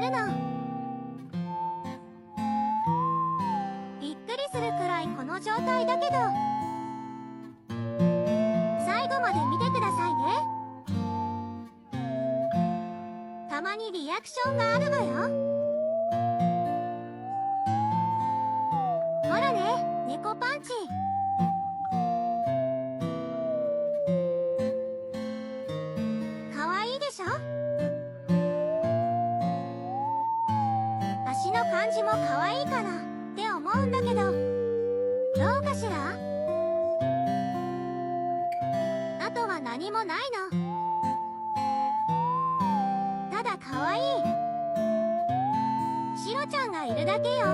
るの。びっくりするくらいこの状態だけど、最後まで見てくださいね。たまにリアクションがあるわよ。ほらね、猫パンチ。かわいいでしょ。足の感じもかわいいかなって思うんだけど、どうかしら。あとは何もないの。ただかわいいシロちゃんがいるだけよ。